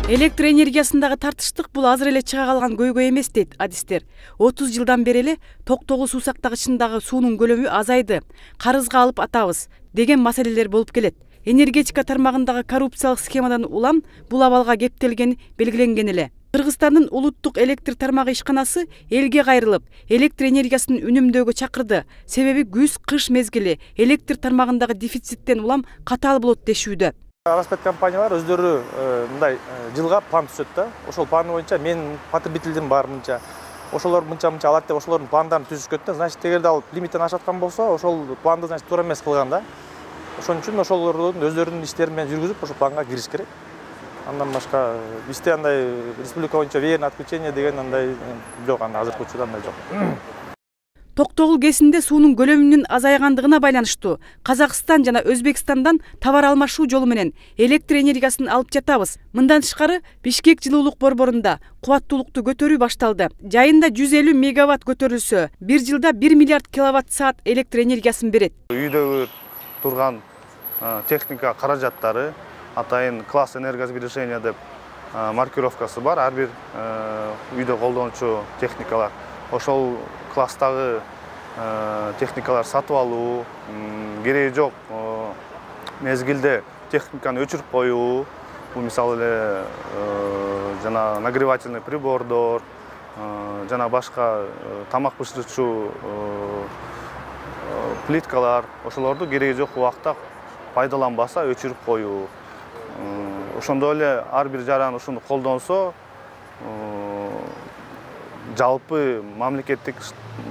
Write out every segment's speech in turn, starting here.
Электр энергиясындагы тартыштык бул азыр эле чыга калган көйгөй эмес дейт адистер. 30 жылдан бери эле Токтогул суу сактагычындагы суунун көлөмү азайды, карызга алып атабыз деген маселелер болуп келет. Энергетика тармагындагы коррупциялык схемадан улам бул абалга кептелгени белгиленген эле. Кыргызстандын улуттук электр тармагы ишканасы элге кайрылып, электр энергиясын үнөмдөөгө чакырды. Себеби күз-кыш мезгили электр тармагындагы дефициттен улам катаал болот дешүүдө. Распет компаниялар өздөрү мындай жылга план түзөт да. Ошол план боюнча мен потребителдин бар мынча. Ошолор мынча алат деп ошолордун пландарын түзүшкөт да. Значит, эгерде ал лимиттен ашаткан болсо, ошол планды значит туура эмес кылган да. Ошон үчүн ошолордун өздөрүнүн иштерин менен жүргүзүп, ошол планга кириш керек. Андан башка бизде андай республика боюнча веерное отключение деген андай жок, анда азыркы учурда андай жок. Токтогул КЭСинде суунун көлөмүнүн азайгандыгына байланыштуу Казакстан жана Өзбекстандан товар алмашуу жолу менен электр энергиясын алып жатабыз. Мындан тышкары Бишкек жылуулук борборунда кубаттуулукту көтөрүү башталды. Жайында 150 мегаватт көтөрүлсө, бир жылда 1 миллиард киловатт саат электр энергиясын берет. Үйдөгү турган техника каражаттары атайын класс энергосбережения деп маркировкасы бар. Ар бир үйдө колдонуучу техникалар ошол класстагы техникалар сатып алуу, кереги жок мезгилде техниканы өчүрүп коюу, бул мисалы эле жана нагревательный прибордор, жана башка тамак бышырчу плиткалар, ошолорду кереги жок убакта пайдаланбаса өчүрүп коюу. Ошондой эле ар бир жаран ушуну колдонсо, жалпы мамлекеттик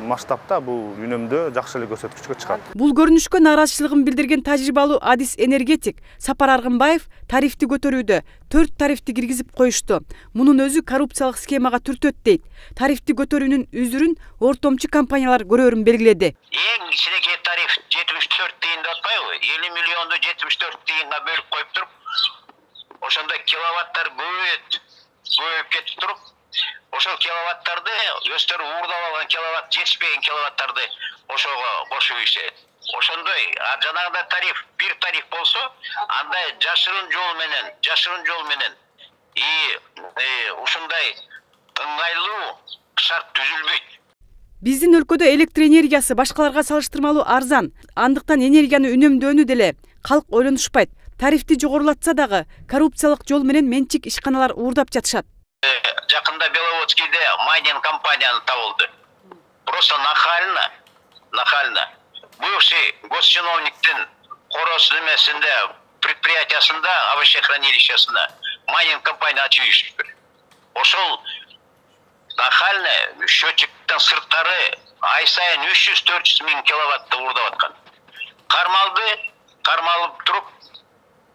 масштабта бул үнөмдө жакшы эле көрсөткүчкө чыгат. Бул көрүнүшкө нааразычылыгын билдирген тажрыйбалуу адис энергетик Сапар Аргынбаев тарифти көтөрүүдө 4 тарифти киргизип коюшту. Мунун өзү коррупциялык схемага түртөт дейт. Тарифти көтөрүүнүн үзүрүн ортомчу компаниялар көрөрүн белгиледи. Эң кичинекей тариф 74 тыйын деп атпайбы? 50 миллионду 74 тыйынга бөлүп коюп туруп, ошондо киловаттар көбөйүп кетип туруп, ошол киловаттарды өздөрү уурдап алган киловатт, жетишпеген киловаттарды ошого кошуп ийишет. Ошондой жанагындай тариф, бир тариф болсо, анда жашырын жол менен ушундай ыңгайлуу шарт түзүлбөйт. Биздин өлкөдө электр энергиясы башкаларга салыштырмалуу арзан. Андыктан энергияны үнөмдөөнү деле калк ойлонушпайт. Тарифти жогорулатса дагы коррупциялык жол менен менчик ишканалар уурдап жатышат. Жакында Беловодскийде майнинг компанияны табылды. Просто нахально. Бывший госчиновниктин корос немесинде, предприятиясында, овощехранилищесинде майнинг компания ачып ийишиптир. Ошол нахально счетчиктен сырткары ай сайын 300-400 миң киловатты уурдап аткан. Кармалып туруп,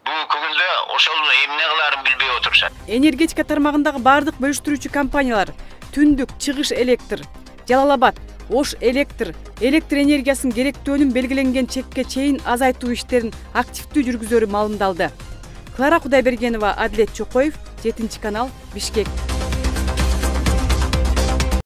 бүгүнкү күндө ошол эмне кылаарын билбей отурушат. Энергетика тармагындагы бардык бөлүштүрүүчү компаниялар Түндүк, Чыгыш электр, Жалал-Абад, Ош электр энергиясын керектөөнүн белгиленген чекке чейин азайтуу иштерин активдүү жүргүзөрү маалымдалды. Клара Кудайбергенова, Адилет Чокоев, 7 канал, Бишкек.